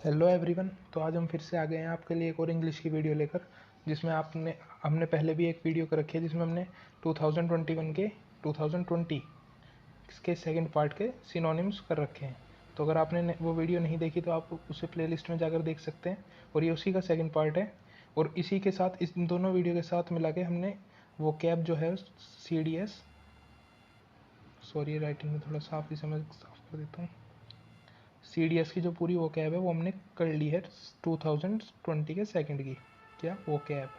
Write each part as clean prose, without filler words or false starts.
Hello everyone. तो आज हम फिर से आ गए हैं आपके लिए एक और इंग्लिश की वीडियो लेकर, जिसमें हमने पहले भी एक वीडियो कर रखी है जिसमें हमने 2021 के 2020 के सेकंड पार्ट के सिनोनिम्स कर रखे हैं। तो अगर आपने वो वीडियो नहीं देखी तो आप उसे प्लेलिस्ट में जाकर देख सकते हैं, और ये उसी का सेकंड पार्ट है। और इसी के साथ इस दोनों वीडियो के साथ मिला के हमने वो कैब जो है CDS, सॉरी राइटिंग में थोड़ा साफ कर देता हूँ। CDS की जो पूरी वो कैब है वो हमने कर ली है 2020 के सेकंड की, क्या वो कैब,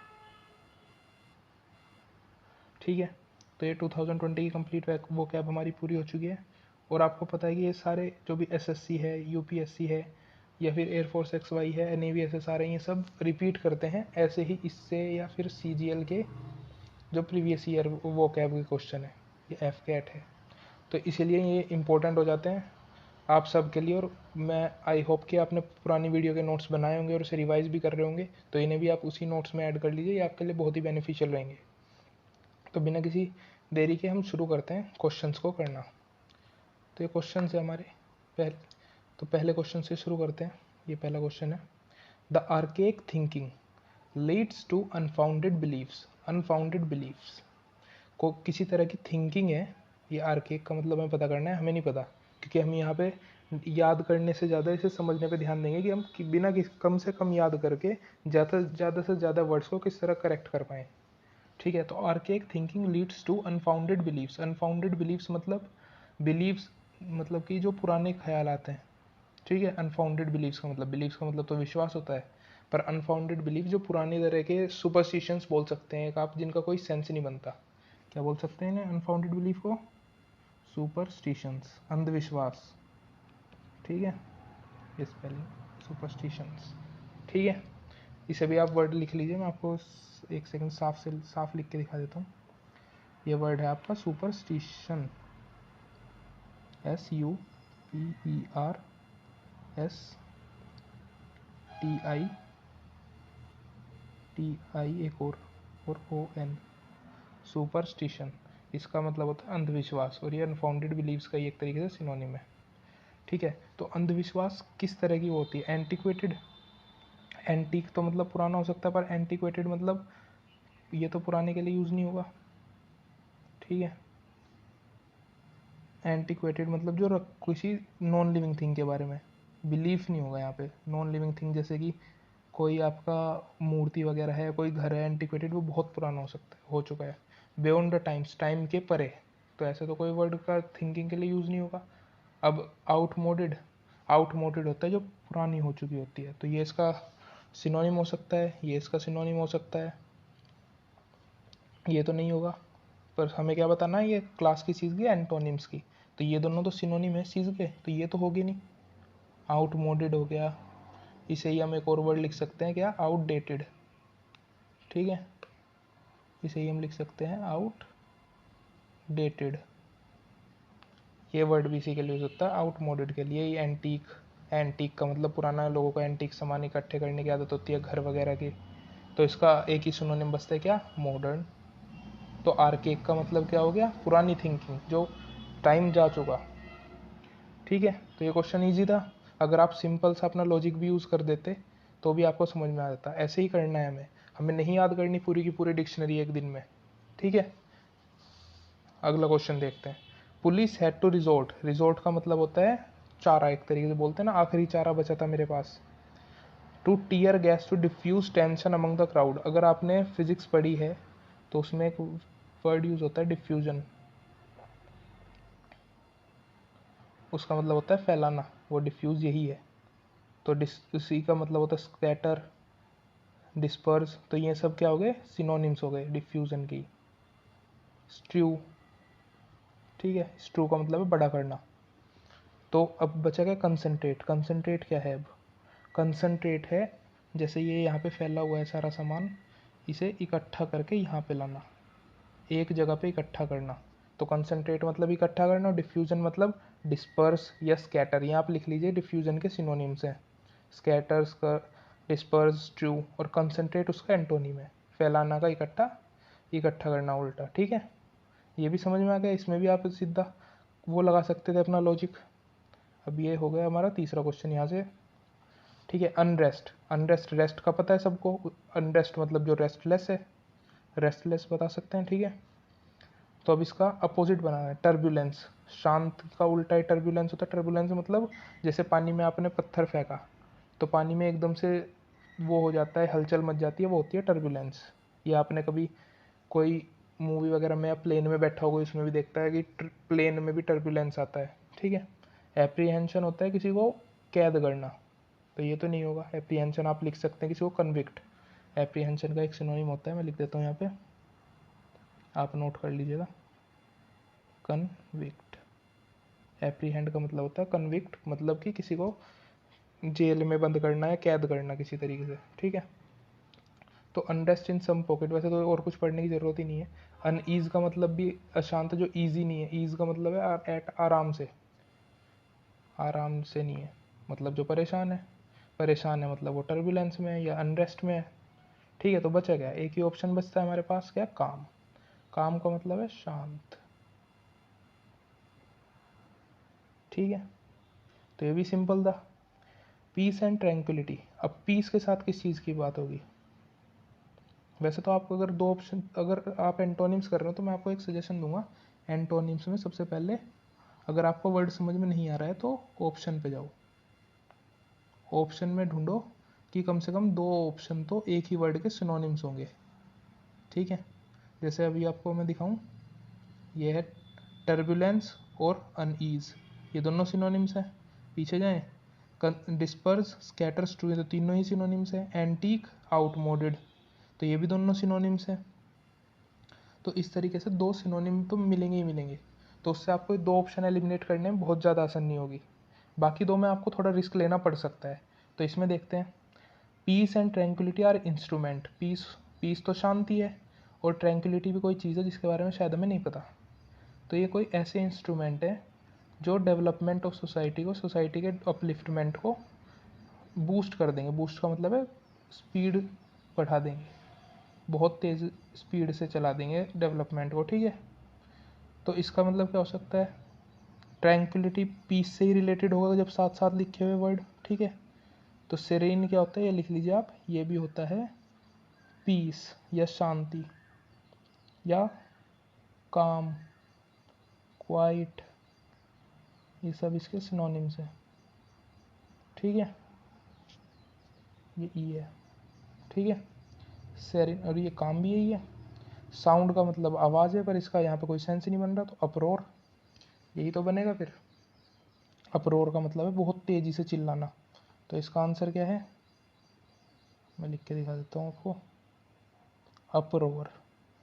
ठीक है। तो ये 2020 की कंप्लीट वो कैब हमारी पूरी हो चुकी है। और आपको पता है कि ये सारे जो भी SSC है, UPSC है, या फिर एयरफोर्स XY है, नेवी SSR है, ये सब रिपीट करते हैं ऐसे ही इससे, या फिर CGL के जो प्रीवियस ईयर वो कैब के क्वेश्चन है, ये FCAT है। तो इसीलिए ये इम्पोर्टेंट हो जाते हैं आप सब के लिए। और मैं आई होप कि आपने पुरानी वीडियो के नोट्स बनाए होंगे और उसे रिवाइज भी कर रहे होंगे, तो इन्हें भी आप उसी नोट्स में ऐड कर लीजिए, ये आपके लिए बहुत ही बेनिफिशियल रहेंगे। तो बिना किसी देरी के हम शुरू करते हैं क्वेश्चंस को करना। तो ये क्वेश्चन है हमारे पहले क्वेश्चन से शुरू करते हैं। ये पहला क्वेश्चन है, the archaic thinking leads to unfounded beliefs. Unfounded beliefs को किसी तरह की थिंकिंग है, ये आर्केक का मतलब हमें पता करना है, हमें नहीं पता, क्योंकि हम यहाँ पे याद करने से ज़्यादा इसे समझने पे ध्यान देंगे कि हम कम से कम याद करके ज़्यादा से ज़्यादा वर्ड्स को किस तरह करेक्ट कर पाएँ, ठीक है। तो archaic thinking leads to unfounded beliefs. Unfounded beliefs मतलब बिलीव्स मतलब कि जो पुराने ख्याल आते हैं, ठीक है। अनफाउंडेड बिलीव्स का मतलब तो विश्वास होता है, पर अनफाउंडेड बिलीव जो पुरानी तरह के सुपरस्टिशंस बोल सकते हैं आप, जिनका कोई सेंस नहीं बनता। क्या बोल सकते हैं इन्हें अनफाउंडेड बिलीफ को? सुपरस्टिशंस, अंधविश्वास, ठीक है। ये स्पेलिंग सुपरस्टिशंस, ठीक है। इसे भी आप वर्ड लिख लीजिए, मैं आपको एक सेकंड साफ लिख के दिखा देता हूँ। ये वर्ड है आपका सुपरस्टिशन, SUPERSTI एक और ON, सुपरस्टिशन। इसका मतलब होता है अंधविश्वास, और ये अनफाउंडेड बिलीव्स का ही एक तरीके से सिनोनिम है, ठीक है। तो अंधविश्वास किस तरह की होती है? एंटिक्वेटेड। एंटीक तो मतलब पुराना हो सकता है, पर एंटिक्वेटेड मतलब ये तो पुराने के लिए यूज़ नहीं होगा, ठीक है। एंटिक्वेटेड मतलब जो किसी नॉन लिविंग थिंग के बारे में बिलीफ नहीं होगा यहाँ पे। नॉन लिविंग थिंग जैसे कि कोई आपका मूर्ति वगैरह है, कोई घर है, एंटिक्वेटेड वो बहुत पुराना हो सकता है, हो चुका है, बियॉन्ड द टाइम्स, टाइम के परे। तो ऐसे तो कोई वर्ड का थिंकिंग के लिए यूज़ नहीं होगा। अब आउटमोडेड, आउटमोडेड होता है जो पुरानी हो चुकी होती है, तो ये इसका सिनोनिम हो सकता है, ये इसका सिनोनिम हो सकता है, ये तो नहीं होगा। पर हमें क्या बताना है, ये क्लास की चीज़ की एंटोनिम्स की। तो ये दोनों तो सिनोनिम है चीज़ के, तो ये तो होगी नहीं। आउटमोडेड हो गया, इसे ही हम एक और वर्ड लिख सकते हैं, क्या? आउटडेटेड, ठीक है। इसे ही हम लिख सकते हैं आउटडेटेड। ये वर्ड भी इसी के लिए हो सकता है, आउटमोडेड के लिए। एंटीक, एंटीक का मतलब पुराना, लोगों को एंटीक सामान इकट्ठे करने की आदत होती है घर वगैरह की, तो इसका एक ही सिनोनिम बचता है, क्या? मॉडर्न। तो आर्केक का मतलब क्या हो गया? पुरानी थिंकिंग, जो टाइम जा चुका, ठीक है। तो ये क्वेश्चन ईजी था, अगर आप सिंपल सा अपना लॉजिक भी यूज़ कर देते तो भी आपको समझ में आ जाता। ऐसे ही करना है हमें, हमें नहीं याद करनी पूरी की पूरी डिक्शनरी एक दिन में, ठीक है। अगला क्वेश्चन देखते हैं। Police had to resort. Resort का मतलब होता है चारा, एक तरीके से बोलते हैं ना, आखिरी चारा बचा था मेरे पास। To tear gas to diffuse tension among the crowd. अगर आपने फिजिक्स पढ़ी है तो उसमें एक वर्ड यूज होता है डिफ्यूजन, उसका मतलब होता है फैलाना, वो डिफ्यूज यही है। तो उसी का मतलब होता है स्कैटर, डिस्पर्स। तो ये सब क्या हो गए? सिनोनिम्स हो गए डिफ्यूजन की। स्ट्रू, ठीक है, स्ट्रू का मतलब है बड़ा करना। तो अब बचा क्या? कंसंट्रेट। कंसंट्रेट क्या है? अब कंसंट्रेट है जैसे ये यहाँ पे फैला हुआ है सारा सामान, इसे इकट्ठा करके यहाँ पे लाना, एक जगह पे इकट्ठा करना। तो कंसंट्रेट मतलब इकट्ठा करना, और डिफ्यूजन मतलब डिस्पर्स या स्कैटर। यहाँ आप लिख लीजिए डिफ्यूजन के सिनोनिम्स हैं, स्कैटर्स का, डिस्पर्स, स्ट्रू, और कंसंट्रेट उसका एंटोनिम है, फैलाना का इकट्ठा, इकट्ठा करना उल्टा, ठीक है। ये भी समझ में आ गया, इसमें भी आप सीधा वो लगा सकते थे अपना लॉजिक। अब ये हो गया हमारा तीसरा क्वेश्चन यहाँ से, ठीक है। अनरेस्ट, अनरेस्ट रेस्ट का पता है सबको, अनरेस्ट मतलब जो रेस्टलेस है, रेस्टलेस बता सकते हैं, ठीक है। तो अब इसका अपोजिट बनाना है, टर्बुलेंस। शांत का उल्टा ही टर्बुलेंस होता है। टर्बुलेंस मतलब जैसे पानी में आपने पत्थर फेंका तो पानी में एकदम से वो हो जाता है, हलचल मच जाती है, वो होती है टर्बुलेंस। या आपने कभी कोई मूवी वगैरह में या प्लेन में बैठा होगा, इसमें भी देखता है कि प्लेन में भी टर्बुलेंस आता है, ठीक है। एप्रीहेंशन होता है किसी को कैद करना, तो ये तो नहीं होगा। एप्रीहेंशन आप लिख सकते हैं किसी को कन्विक्ट। एप्रीहेंशन का एक सिनोनिम होता है, मैं लिख देता हूँ यहाँ पे, आप नोट कर लीजिएगा, कन्विक्ट। एप्रीहेंड का मतलब होता है कन्विक्ट, मतलब कि किसी को जेल में बंद करना या कैद करना किसी तरीके से, ठीक है। तो अनरेस्ट इन सम पॉकेट, वैसे तो और कुछ पढ़ने की ज़रूरत ही नहीं है। अनईज का मतलब भी अशांत, जो ईजी नहीं है, ईज का मतलब है एट, आराम से, आराम से नहीं है, मतलब जो परेशान है, परेशान है मतलब वो टर्बुलेंस में है या अनरेस्ट में है, ठीक है। तो बचा क्या, एक ही ऑप्शन बचता है हमारे पास, क्या, काम। काम का मतलब है शांत, ठीक है। तो ये भी सिंपल था। पीस एंड ट्रैंक्विलिटी, अब पीस के साथ किस चीज़ की बात होगी। वैसे तो आपको अगर दो ऑप्शन, अगर आप एंटोनिम्स कर रहे हो तो मैं आपको एक सजेशन दूंगा। एंटोनिम्स में सबसे पहले अगर आपको वर्ड समझ में नहीं आ रहा है तो ऑप्शन पे जाओ, ऑप्शन में ढूंढो कि कम से कम दो ऑप्शन तो एक ही वर्ड के सिनोनिम्स होंगे, ठीक है। जैसे अभी आपको मैं दिखाऊं, ये है टर्बुलेंस और अनईज, ये दोनों सिनोनिम्स हैं। पीछे जाएं, डिस्पर्स, स्कैटर, स्ट्रू, तो तीनों ही सिनोनिम्स हैं। एंटीक, आउटमोडेड, तो ये भी दोनों सिनोनिम्स हैं। तो इस तरीके से दो सिनोनिम तो मिलेंगे ही मिलेंगे। तो उससे आपको दो ऑप्शन एलिमिनेट करने में बहुत ज़्यादा आसानी होगी। बाकी दो में आपको थोड़ा रिस्क लेना पड़ सकता है। तो इसमें देखते हैं, peace and tranquillity are instrument. Peace, peace तो शांति है, और ट्रैंक्विलिटी भी कोई चीज़ है जिसके बारे में शायद हमें नहीं पता। तो ये कोई ऐसे इंस्ट्रूमेंट है जो डेवलपमेंट ऑफ सोसाइटी को, सोसाइटी के अपलिफ्टमेंट को बूस्ट कर देंगे। बूस्ट का मतलब है स्पीड बढ़ा देंगे, बहुत तेज़ स्पीड से चला देंगे डेवलपमेंट को, ठीक है। तो इसका मतलब क्या हो सकता है, ट्रैंक्विलिटी पीस से ही रिलेटेड होगा जब साथ साथ लिखे हुए वर्ड, ठीक है। तो सेरेन क्या होता है, ये लिख लीजिए आप, ये भी होता है पीस या शांति या काम, क्वाइट, ये सब इसके सिनोनिम्स हैं, ठीक है। ये ई है, ठीक है। सेरेन, और ये काम भी यही है। साउंड का मतलब आवाज़ है, पर इसका यहाँ पे कोई सेंस नहीं बन रहा, तो अप्रोर यही तो बनेगा फिर। अप्रोर का मतलब है बहुत तेज़ी से चिल्लाना। तो इसका आंसर क्या है, मैं लिख के दिखा देता हूँ आपको, अप्रोर,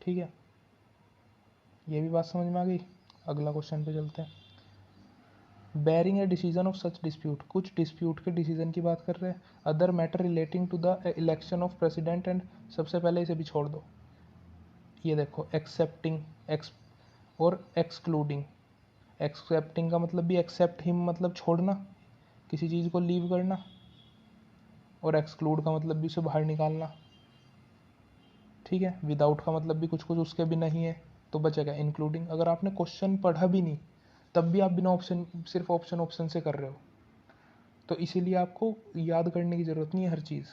ठीक है। ये भी बात समझ में आ गई। अगला क्वेश्चन पे चलते हैं। Barring a decision of such dispute, कुछ डिस्प्यूट के डिसीजन की बात कर रहे हैं। Other matter relating to the election of president and, सबसे पहले इसे भी छोड़ दो। ये देखो, एक्सेप्टिंग, एक्स और एक्सक्लूडिंग। एक्सेप्टिंग का मतलब भी एक्सेप्ट हिम मतलब छोड़ना, किसी चीज़ को लीव करना, और एक्सक्लूड का मतलब भी उसे बाहर निकालना, ठीक है। विदाउट का मतलब भी कुछ कुछ उसके बिना ही है। तो बचेगा इंक्लूडिंग। अगर आपने क्वेश्चन पढ़ा भी नहीं तब भी आप बिना ऑप्शन, सिर्फ ऑप्शन ऑप्शन से कर रहे हो, तो इसीलिए आपको याद करने की ज़रूरत नहीं है हर चीज़,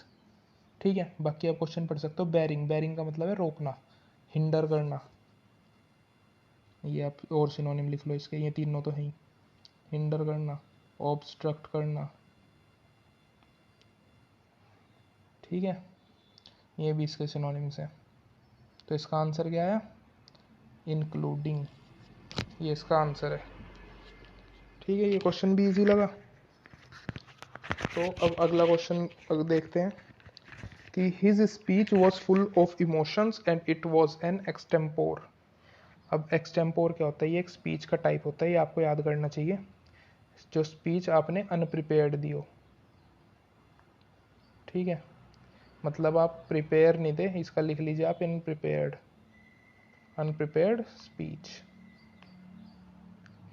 ठीक है। बाकी आप क्वेश्चन पढ़ सकते हो। बेरिंग, बेरिंग का मतलब है रोकना, हिंडर करना, ये आप और सिनोनिम लिख लो इसके, ये तीनों तो हैं। हिंडर करना, ऑब्स्ट्रक्ट करना, ठीक है। ये भी इसके सिनोनिम्स हैं। तो इसका आंसर क्या है, इंक्लूडिंग, ये इसका आंसर है, ठीक है। ये क्वेश्चन भी इजी लगा। तो अब अगला क्वेश्चन देखते हैं कि his speech was full of emotions and it was an extempore. अब एक्सटेम्पोर क्या होता है, ये एक स्पीच का टाइप होता है, ये आपको याद करना चाहिए। जो स्पीच आपने अनप्रिपेयर्ड दी हो, ठीक है। मतलब आप प्रिपेयर नहीं थे, इसका लिख लीजिए आप अनप्रिपेयर्ड, अनप्रिपेयर्ड स्पीच,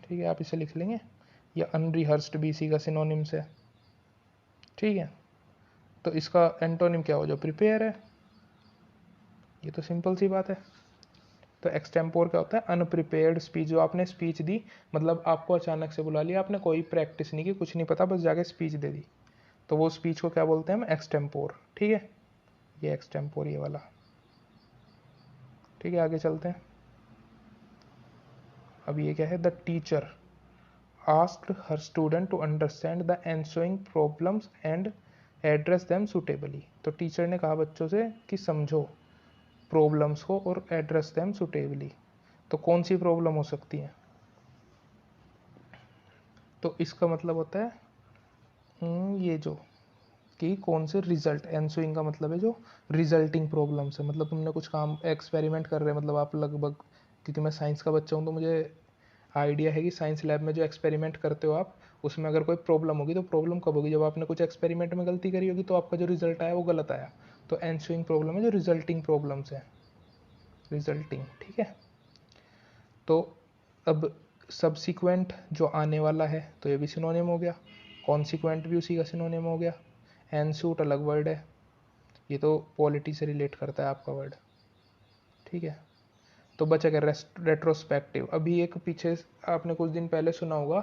ठीक है। आप इसे लिख लेंगे, या अनरिहर्स्ड भी इसी का सिनोनिम्स है, ठीक है। तो इसका एंटोनिम क्या हो, जो प्रिपेयर है, ये तो सिंपल सी बात है। तो एक्सटेम्पोर क्या होता है, अनप्रिपेयर्ड स्पीच, जो आपने स्पीच दी, मतलब आपको अचानक से बुला लिया, आपने कोई प्रैक्टिस नहीं की, कुछ नहीं पता, बस जाके स्पीच दे दी, तो वो स्पीच को क्या बोलते हैं हम, एक्सटेम्पोर। ठीक है, ये एक्सटेम्पोर ये वाला। ठीक है, आगे चलते हैं। अब ये क्या है, the teacher asked her student to understand the ensuing problems and address them suitably. तो टीचर ने कहा बच्चों से कि समझो प्रॉब्लम्स को और एड्रेस देम सुटेबली। तो कौन सी प्रॉब्लम हो सकती है, तो इसका मतलब होता है ये जो कि कौन से रिजल्ट, एंसुइंग का मतलब है जो रिजल्टिंग प्रॉब्लम्स है, मतलब तुमने कुछ काम एक्सपेरिमेंट कर रहे हैं, मतलब आप लगभग, क्योंकि मैं साइंस का बच्चा हूँ तो मुझे आइडिया है कि साइंस लैब में जो एक्सपेरिमेंट करते हो आप, उसमें अगर कोई प्रॉब्लम होगी तो प्रॉब्लम कब होगी, जब आपने कुछ एक्सपेरिमेंट में गलती करी होगी तो आपका जो रिजल्ट आया वो गलत आया। तो एंसुइंग प्रॉब्लम है जो रिजल्टिंग प्रॉब्लम्स है, रिजल्टिंग। ठीक है, तो अब सब्सिक्वेंट जो आने वाला है तो ये भी सिनोनिम हो गया, कॉन्सिक्वेंट भी उसी का सिनोनिम हो गया। एनसूट अलग वर्ड है, ये तो पॉलिटी से रिलेट करता है आपका वर्ड। ठीक है, तो बचा क्या, रेट्रोस्पेक्टिव। अभी एक पीछे आपने कुछ दिन पहले सुना होगा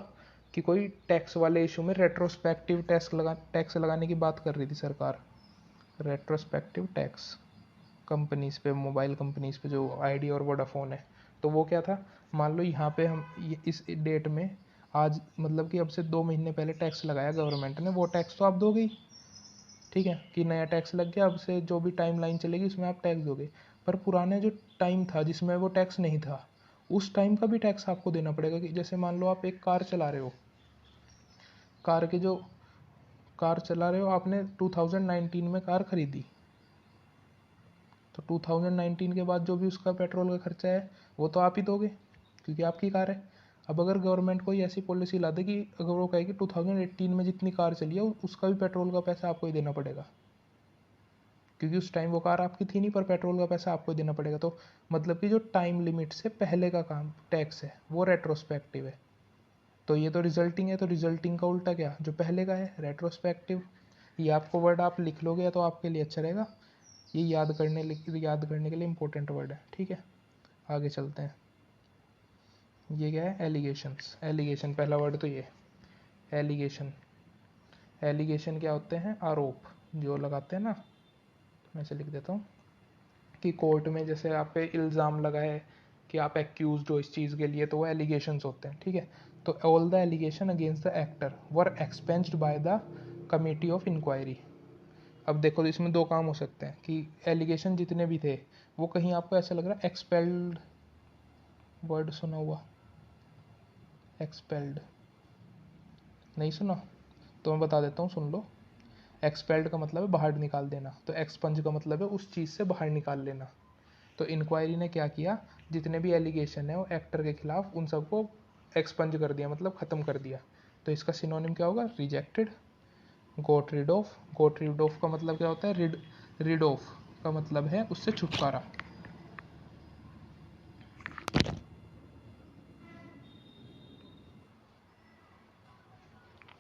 कि कोई टैक्स वाले इशू में रेट्रोस्पेक्टिव टैक्स लगाने की बात कर रही थी सरकार। रेट्रोस्पेक्टिव टैक्स कंपनीज पे, मोबाइल कंपनीज पे जो आइडिया और वोडाफोन है, तो वो क्या था, मान लो यहाँ पे हम इस डेट में आज, मतलब कि अब से 2 महीने पहले टैक्स लगाया गवर्नमेंट ने, वो टैक्स तो आप दोगे ही। ठीक है, कि नया टैक्स लग गया, अब से जो भी टाइम लाइन चलेगी उसमें आप टैक्स दोगे। पर पुराने जो टाइम था जिसमें वो टैक्स नहीं था, उस टाइम का भी टैक्स आपको देना पड़ेगा। कि जैसे मान लो आप एक कार चला रहे हो, कार के जो कार चला रहे हो आपने 2019 में कार खरीदी, तो 2019 के बाद जो भी उसका पेट्रोल का खर्चा है वो तो आप ही दोगे, क्योंकि आपकी कार है। अब अगर गवर्नमेंट कोई ऐसी पॉलिसी ला दे कि अगर वो कहे कि 2018 में जितनी कार चली है उसका भी पेट्रोल का पैसा आपको ही देना पड़ेगा, क्योंकि उस टाइम वो कार आपकी थी नहीं, पर पेट्रोल का पैसा आपको देना पड़ेगा। तो मतलब कि जो टाइम लिमिट से पहले का काम टैक्स है वो रेट्रोस्पेक्टिव है। तो ये तो रिजल्टिंग है, तो रिजल्टिंग का उल्टा क्या, जो पहले का है, रेट्रोस्पेक्टिव। ये आपको वर्ड आप लिख लोगे तो आपके लिए अच्छा रहेगा, ये याद करने के लिए इंपॉर्टेंट वर्ड है। ठीक है, आगे चलते हैं। ये क्या है, एलिगेशंस। एलिगेशन पहला वर्ड तो ये एलिगेशन। एलिगेशन क्या होते हैं, आरोप जो लगाते हैं ना। मैं इसे लिख देता हूँ कि कोर्ट में जैसे आप पे इल्ज़ाम लगा है कि आप एक्यूज हो इस चीज़ के लिए, तो वो एलिगेशंस होते हैं। ठीक है, तो all the allegation against the actor were expunged by the committee of inquiry. अब देखो, तो इसमें दो काम हो सकते हैं कि एलिगेशन जितने भी थे वो कहीं आपको ऐसा लग रहा है एक्सपेल्ड, वर्ड सुना हुआ, एक्सपेल्ड नहीं सुना तो मैं बता देता हूँ, सुन लो। एक्सपेल्ड का मतलब है बाहर निकाल देना, तो एक्सपंज का मतलब है उस चीज़ से बाहर निकाल लेना। तो इंक्वायरी ने क्या किया, जितने भी एलिगेशन है वो एक्टर के खिलाफ, उन सबको एक्सपंज कर दिया, मतलब ख़त्म कर दिया। तो इसका सिनोनिम क्या होगा, rejected, got rid of. Got rid of का मतलब क्या होता है, रिड ऑफ का मतलब है उससे छुटकारा।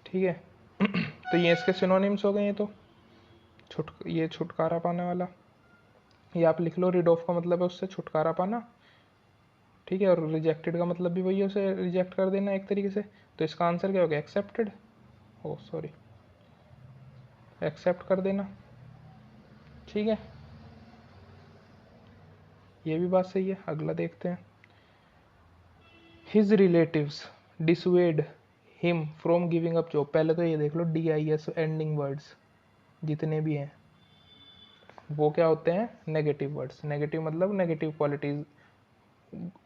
ठीक है, तो ये इसके सिनोनिम्स हो गए हैं। तो ये छुटकारा पाने वाला, ये आप लिख लो, रिड ऑफ का मतलब है उससे छुटकारा पाना। ठीक है, और रिजेक्टेड का मतलब भी वही है, उसे रिजेक्ट कर देना एक तरीके से। तो इसका आंसर क्या हो गया, एक्सेप्टेड, ओ सॉरी, एक्सेप्ट कर देना। ठीक है, ये भी बात सही है। अगला देखते हैं। His relatives dissuade him from giving up job. पहले तो ये देख लो, DIS एंडिंग वर्ड्स जितने भी हैं वो क्या होते हैं, नेगेटिव वर्ड्स। नेगेटिव मतलब नेगेटिव क्वालिटीज,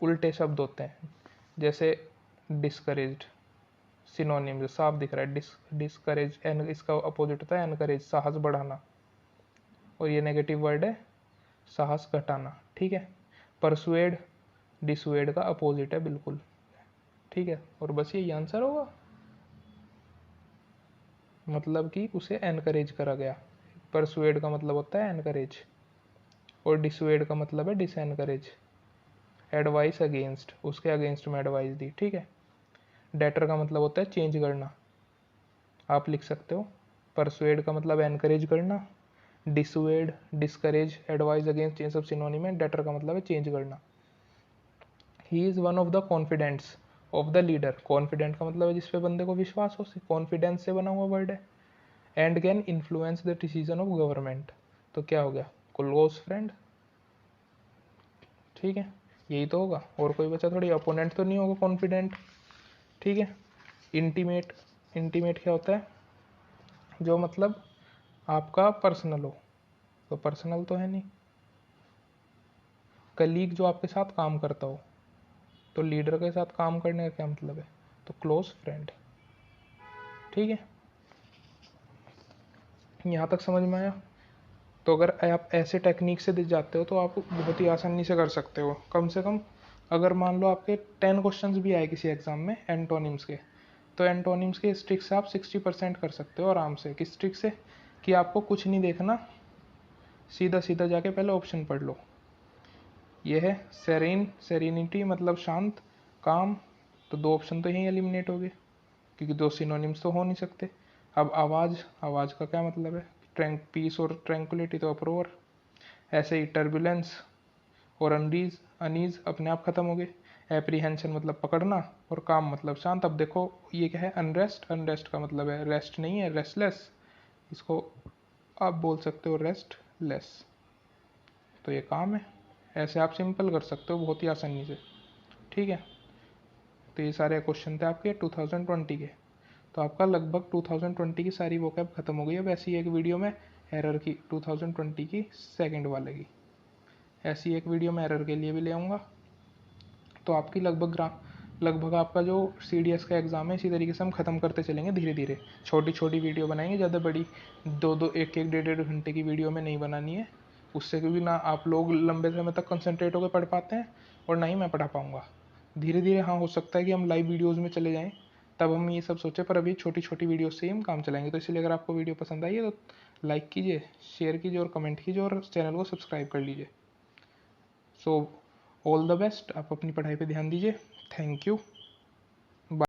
उल्टे शब्द होते हैं। जैसे डिस्करेज्ड, सिनोनिम जो साफ दिख रहा है, डिस्करेज, एन इसका अपोजिट होता है एनकरेज, साहस बढ़ाना। और ये नेगेटिव वर्ड है, साहस घटाना। ठीक है, परसुएड डिसुएड का अपोजिट है बिल्कुल। ठीक है, और बस यही आंसर होगा, मतलब कि उसे एनकरेज करा गया। परसुएड का मतलब होता है एनकरेज, और डिसुएड का मतलब है डिसएनकरेज, एडवाइस अगेंस्ट, उसके अगेंस्ट में एडवाइस दी। ठीक है, डेटर का मतलब होता है चेंज करना, आप लिख सकते हो। परसुएड का मतलब एनकरेज करना, डिसुएड, डिस्करेज, एडवाइस अगेंस्ट, ये सब सिनोनिम है। डेटर का मतलब है चेंज करना। He is one of the confidants of the leader. Confidant का मतलब है जिसपे बंदे को विश्वास हो, कॉन्फिडेंस से बना हुआ वर्ड है। And can influence the decision of government, तो क्या हो गया, क्लोज फ्रेंड। ठीक है, यही तो होगा, और कोई बचा थोड़ी, अपोनेंट तो नहीं होगा, कॉन्फिडेंट। ठीक है, इंटीमेट, इंटीमेट क्या होता है, जो मतलब आपका पर्सनल हो, तो पर्सनल तो है नहीं। कलीग जो आपके साथ काम करता हो, तो लीडर के साथ काम करने का क्या मतलब है, तो क्लोज फ्रेंड। ठीक है, यहाँ तक समझ में आया। तो अगर आप ऐसे टेक्निक से दिख जाते हो तो आप बहुत ही आसानी से कर सकते हो। कम से कम अगर मान लो आपके 10 क्वेश्चंस भी आए किसी एग्जाम में एंटोनिम्स के, तो एंटोनिम्स के इस ट्रिक से आप 60% कर सकते हो आराम से। किस ट्रिक से, कि आपको कुछ नहीं देखना, सीधा सीधा जाके पहले ऑप्शन पढ़ लो। ये है सेरेन, सेरेनिटी मतलब शांत, काम, तो दो ऑप्शन तो यहीं एलिमिनेट हो गए, क्योंकि दो सिनोनिम्स तो हो नहीं सकते। अब आवाज़, आवाज़ का क्या मतलब है, ट्रैंक, पीस और ट्रैंकुलिटी तो अप्रोवर। ऐसे ही टर्बुलेंस और अनरीज, अनीज अपने आप खत्म हो गए। एप्रीहेंशन मतलब पकड़ना, और काम मतलब शांत। अब देखो ये क्या है, अनरेस्ट, अनरेस्ट का मतलब है रेस्ट नहीं है, रेस्टलेस, इसको आप बोल सकते हो रेस्ट लेस, तो ये काम है। ऐसे आप सिंपल कर सकते हो बहुत ही आसानी से। ठीक है, तो ये सारे क्वेश्चन थे आपके 2020 के। तो आपका लगभग 2020 की सारी वोकैब खत्म हो गई। अब ऐसी एक वीडियो में एरर की 2020 की सेकंड वाले की ऐसी एक वीडियो में एरर के लिए भी ले आऊँगा। तो आपकी लगभग आपका जो CDS का एग्ज़ाम है इसी तरीके से हम ख़त्म करते चलेंगे धीरे धीरे। छोटी छोटी वीडियो बनाएंगे, ज़्यादा बड़ी दो दो एक एक डेढ़ डेढ़ घंटे की वीडियो में नहीं बनानी है। उससे क्योंकि ना आप लोग लंबे समय तक कंसंट्रेट होकर पढ़ पाते हैं, और ना ही मैं पढ़ा पाऊँगा। धीरे धीरे हाँ हो सकता है कि हम लाइव वीडियोज़ में चले जाएँ, तब हम ये सब सोचें, पर अभी छोटी छोटी वीडियो से ही हम काम चलाएंगे। तो इसलिए अगर आपको वीडियो पसंद आई है तो लाइक कीजिए, शेयर कीजिए और कमेंट कीजिए, और चैनल को सब्सक्राइब कर लीजिए। सो ऑल द बेस्ट, आप अपनी पढ़ाई पे ध्यान दीजिए। Thank you.